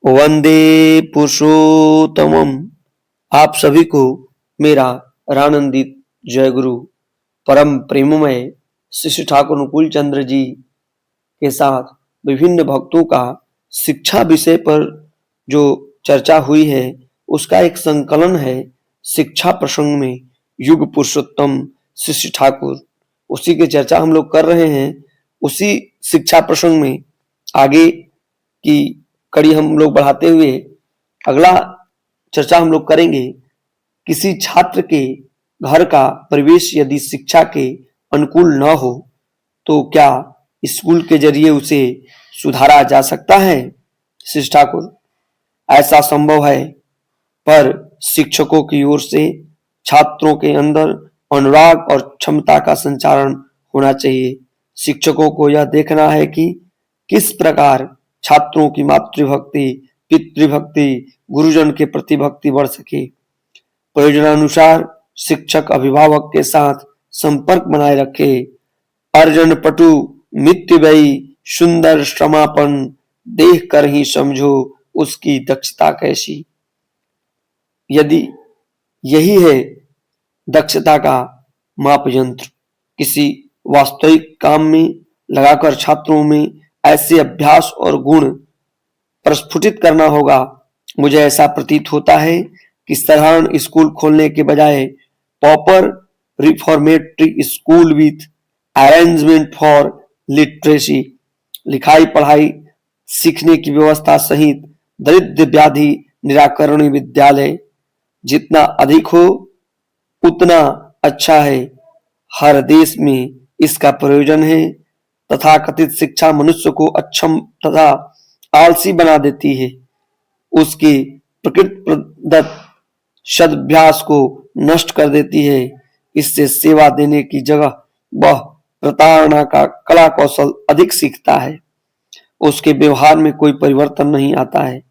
वंदे पुरुषोत्तमम। आप सभी को मेरा रानंदित जय गुरु। परम प्रेममय शिष्य ठाकुर अनुकूल चंद्र जी के साथ विभिन्न भक्तों का शिक्षा विषय पर जो चर्चा हुई है उसका एक संकलन है शिक्षा प्रसंग में युग पुरुषोत्तम शिष्य ठाकुर, उसी की चर्चा हम लोग कर रहे हैं। उसी शिक्षा प्रसंग में आगे की कड़ी हम लोग बढ़ाते हुए अगला चर्चा हम लोग करेंगे। किसी छात्र के घर का परिवेश यदि शिक्षा के अनुकूल न हो तो क्या स्कूल के जरिए उसे सुधारा जा सकता है? शिष्य ठाकुर, ऐसा संभव है, पर शिक्षकों की ओर से छात्रों के अंदर अनुराग और क्षमता का संचारण होना चाहिए। शिक्षकों को यह देखना है कि किस प्रकार छात्रों की मातृभक्ति, पितृभक्ति, गुरुजन के प्रति भक्ति बढ़ सके। प्रयोजनानुसार शिक्षक अभिभावक के साथ संपर्क बनाए रखे। अर्जन पटु मित्य व्ययी सुंदर श्रमापन, देख कर ही समझो उसकी दक्षता कैसी। यदि यही है दक्षता का माप यंत्र, किसी वास्तविक काम में लगाकर छात्रों में ऐसे अभ्यास और गुण प्रस्फुटित करना होगा। मुझे ऐसा प्रतीत होता है कि साधारण स्कूल खोलने के बजाय pauper reformatory school with arrangement for literacy, लिखाई पढ़ाई सीखने की व्यवस्था सहित दरिद्र व्याधि निराकरण विद्यालय जितना अधिक हो उतना अच्छा है। हर देश में इसका प्रयोजन है। तथाकथित शिक्षा मनुष्य को अक्षम तथा आलसी बना देती है, उसके प्रकृति प्रदत्त सदभ्यास को नष्ट कर देती है। इससे सेवा देने की जगह वह प्रताड़ना का कला कौशल अधिक सीखता है। उसके व्यवहार में कोई परिवर्तन नहीं आता है।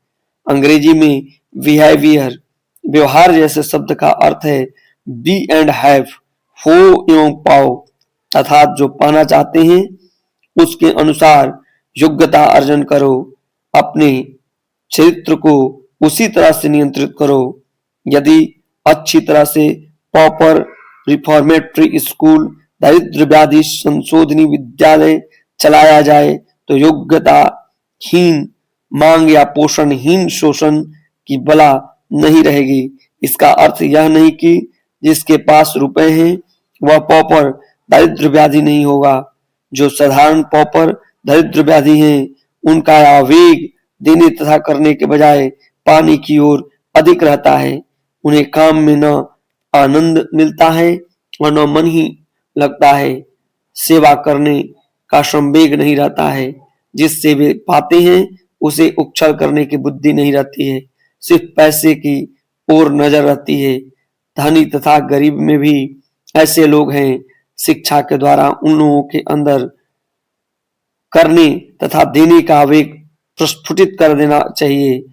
अंग्रेजी में बिहेवियर, व्यवहार जैसे शब्द का अर्थ है बी एंड हैव, हो एवं पाओ, अर्थात जो पाना चाहते हैं उसके अनुसार योग्यता अर्जन करो। अपने चरित्र को उसी तरह से नियंत्रित करो। यदि अच्छी तरह से पॉपर रिफॉर्मेटरी स्कूल, दरिद्र व्याधि संशोधनी विद्यालय चलाया जाए तो योग्यता हीन मांग या पोषणहीन शोषण की बला नहीं रहेगी। इसका अर्थ यह नहीं कि जिसके पास रुपए हैं वह पॉपर दरिद्र व्याधि नहीं होगा। जो साधारण पॉपर दरिद्र व्याधि हैं उनका आवेग देने तथा करने के बजाय पाने की ओर अधिक रहता है। उन्हें काम में न आनंद मिलता है और न मन ही लगता है। सेवा करने का संवेग नहीं रहता है। जिससे वे पाते हैं उसे उछल करने की बुद्धि नहीं रहती है, सिर्फ पैसे की ओर नजर रहती है। धनी तथा गरीब में भी ऐसे लोग हैं। शिक्षा के द्वारा उन लोगों के अंदर करने तथा देने का आवेग प्रस्फुटित कर देना चाहिए।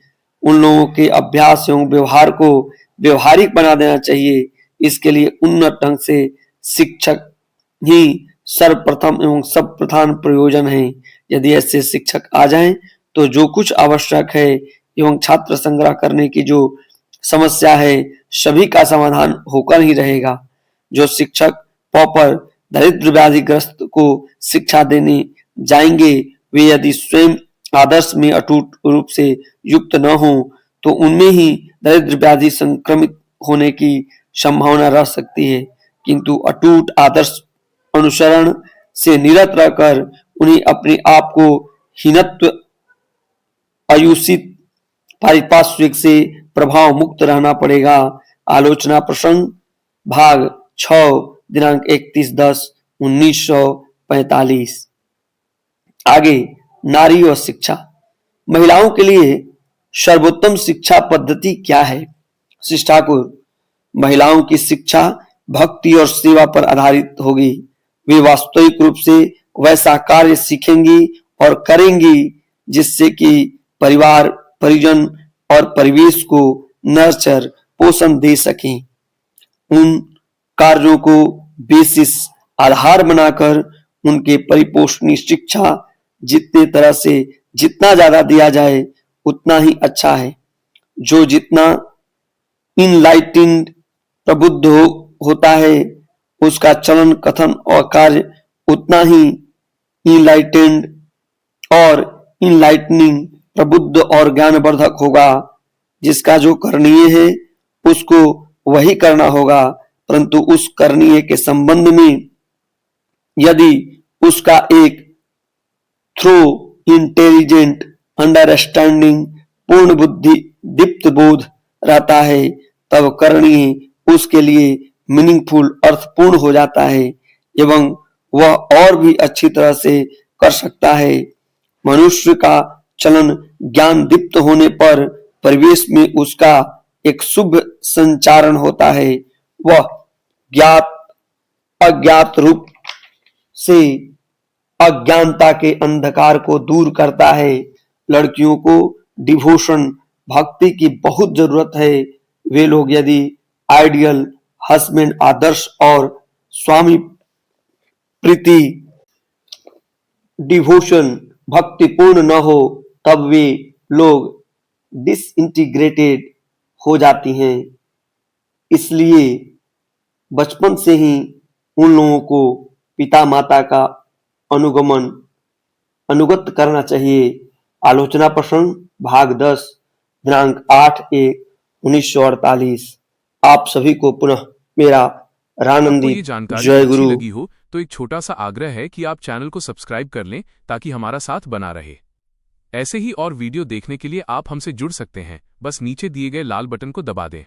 उन लोगों के अभ्यास एवं व्यवहार को व्यवहारिक बना देना चाहिए। इसके लिए उन्नत ढंग से शिक्षक ही सर्वप्रथम एवं सब प्रधान प्रयोजन है। यदि ऐसे शिक्षक आ जाएं तो जो कुछ आवश्यक है एवं छात्र संग्रह करने की जो समस्या है सभी का समाधान होकर ही रहेगा। जो शिक्षक पॉपर दरिद्र व्याधिग्रस्त को शिक्षा देने जाएंगे वे यदि स्वयं आदर्श में अटूट रूप से युक्त न हो तो उनमें ही दरिद्र व्याधि संक्रमित होने की संभावना रह सकती है। किंतु अटूट आदर्श अनुसरण से निरत रहकर उन्हें अपने आप को हीनत्व आयुषित पारिपार्श्विक से प्रभाव मुक्त रहना पड़ेगा। आलोचना प्रसंग भाग 6 दिनांक 31/10/1945। आगे नारी और शिक्षा। महिलाओं के लिए सर्वोत्तम शिक्षा पद्धति क्या है? शिष्य ठाकुर, महिलाओं की शिक्षा भक्ति और सेवा पर आधारित होगी। वे वास्तविक रूप से वैसा कार्य सीखेंगी और करेंगी जिससे कि परिवार, परिजन और परिवेश को नर्चर पोषण दे सकें। उन कार्यों को बेसिस आधार बनाकर उनके परिपोषणी शिक्षा जितने तरह से जितना ज्यादा दिया जाए उतना ही अच्छा है। जो जितना इनलाइटेंड प्रबुद्ध होता है, उसका चलन कथन और कार्य उतना ही इनलाइटेंड और इनलाइटनिंग प्रबुद्ध और ज्ञानवर्धक होगा। जिसका जो करणीय है उसको वही करना होगा, परंतु उस करणीय के संबंध में यदि उसका एक थ्रू इंटेलिजेंट अंडरस्टैंडिंग पूर्ण बुद्धि दीप्त बोध रहता है, तब करणीय उसके लिए मीनिंगफुल अर्थपूर्ण हो जाता है एवं वह और भी अच्छी तरह से कर सकता है। मनुष्य का चलन ज्ञान दीप्त होने पर परिवेश में उसका एक शुभ संचारण होता है। वह ज्ञात अज्ञात रूप से अज्ञानता के अंधकार को दूर करता है। लड़कियों को डिवोशन भक्ति की बहुत जरूरत है। वे लोग यदि आइडियल हस्बैंड आदर्श और स्वामी प्रीति डिवोशन भक्तिपूर्ण न हो, तब वे लोग डिसइंटीग्रेटेड हो जाती हैं। इसलिए बचपन से ही उन लोगों को पिता माता का अनुगत करना चाहिए। आलोचना प्रसंग भाग 10 दिनांक 8/1/1948। आप सभी को पुनः मेरा रानंदी ये जानकारी जय अच्छी गुरु। लगी हो तो एक छोटा सा आग्रह है कि आप चैनल को सब्सक्राइब कर लें ताकि हमारा साथ बना रहे। ऐसे ही और वीडियो देखने के लिए आप हमसे जुड़ सकते हैं, बस नीचे दिए गए लाल बटन को दबा दें।